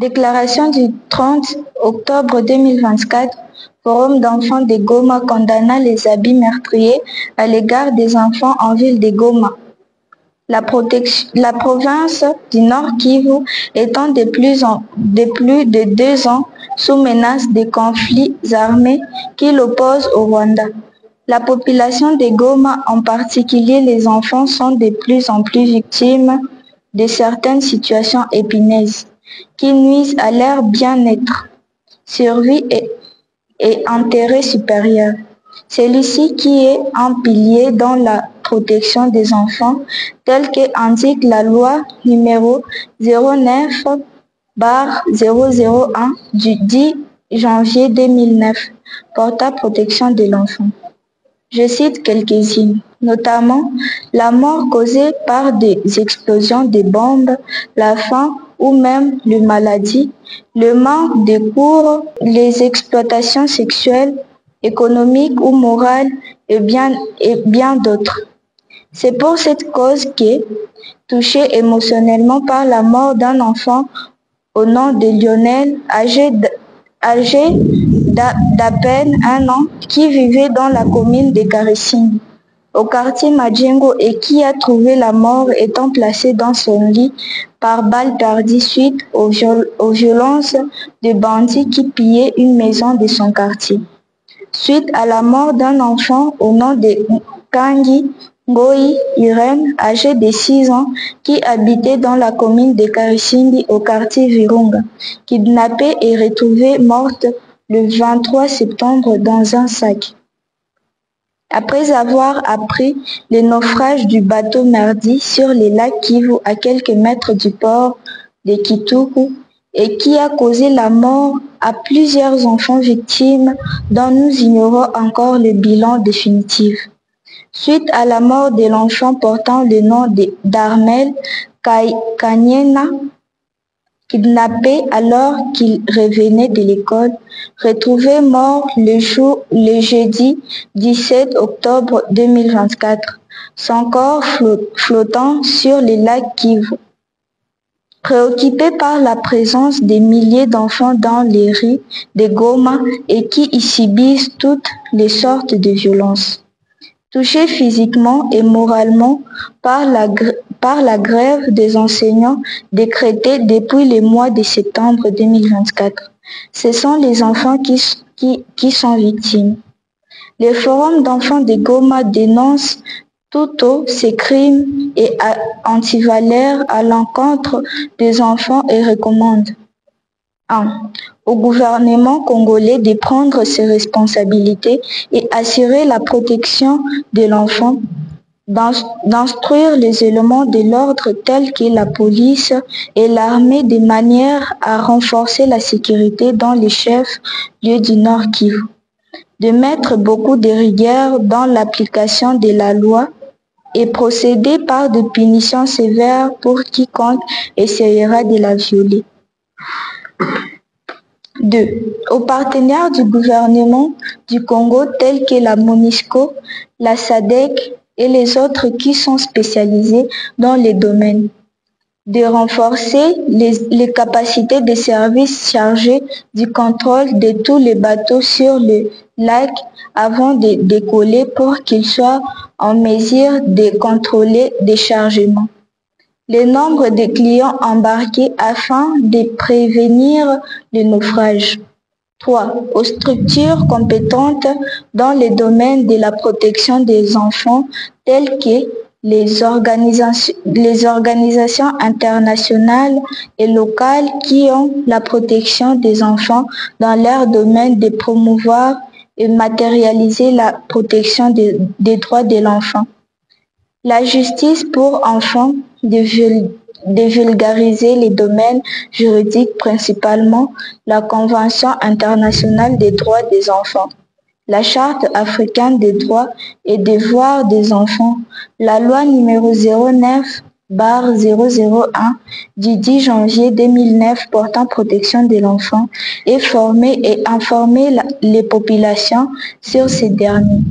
Déclaration du 30 octobre 2024, Forum d'enfants de Goma condamna les abus meurtriers à l'égard des enfants en ville de Goma. La province du Nord Kivu étant de plus de 2 ans sous menace de conflits armés qui l'opposent au Rwanda. La population de Goma, en particulier les enfants, sont de plus en plus victimes de certaines situations épineuses qui nuisent à leur bien-être, survie et intérêt supérieur. Celui-ci qui est un pilier dans la protection des enfants, tel que indique la loi numéro 09/001 du 10 janvier 2009 portant protection de l'enfant. Je cite quelques-unes, notamment la mort causée par des explosions de bombes, la faim ou même les maladies, le manque de cours, les exploitations sexuelles, économiques ou morales et bien d'autres. C'est pour cette cause que, touché émotionnellement par la mort d'un enfant au nom de Lionel, âgé d'à peine 1 an, qui vivait dans la commune de Karisini, au quartier Madjengo, et qui a trouvé la mort étant placé dans son lit par balle perdue suite aux violences de bandits qui pillaient une maison de son quartier. Suite à la mort d'un enfant au nom de Kangi Ngoi Irene, âgé de 6 ans, qui habitait dans la commune de Karisindi au quartier Virunga, kidnappée et retrouvée morte le 23 septembre dans un sac. Après avoir appris le naufrage du bateau Mardi sur les lacs Kivu à quelques mètres du port de Kituku et qui a causé la mort à plusieurs enfants victimes dont nous ignorons encore le bilan définitif. Suite à la mort de l'enfant portant le nom d'Armel Kanyena, kidnappé alors qu'il revenait de l'école, retrouvé mort le jeudi 17 octobre 2024, son corps flottant sur le lac Kivu. Préoccupé par la présence des milliers d'enfants dans les rues de Goma et qui y subissent toutes les sortes de violences. Touché physiquement et moralement par la grève des enseignants décrétée depuis le mois de septembre 2024. Ce sont les enfants qui sont victimes. Le Forum d'enfants de Goma dénonce tous ces crimes et antivaleurs à l'encontre des enfants et recommande 1. Au gouvernement congolais de prendre ses responsabilités et assurer la protection de l'enfant, d'instruire les éléments de l'ordre tels que la police et l'armée de manière à renforcer la sécurité dans les chefs-lieux du Nord Kivu, de mettre beaucoup de rigueur dans l'application de la loi et procéder par des punitions sévères pour quiconque essayera de la violer. 2. Aux partenaires du gouvernement du Congo tels que la MONUSCO, la SADC et les autres qui sont spécialisés dans les domaines, de renforcer les capacités des services chargés du contrôle de tous les bateaux sur le lac avant de décoller pour qu'ils soient en mesure de contrôler des chargements. Le nombre de clients embarqués afin de prévenir le naufrage. 3. Aux structures compétentes dans le domaine de la protection des enfants telles que les organisations internationales et locales qui ont la protection des enfants dans leur domaine de promouvoir et matérialiser la protection des droits de l'enfant. La justice pour enfants de vulgariser les domaines juridiques, principalement la Convention internationale des droits des enfants, la Charte africaine des droits et devoirs des enfants, la loi numéro 09/001 du 10 janvier 2009 portant protection de l'enfant et former et informer les populations sur ces derniers.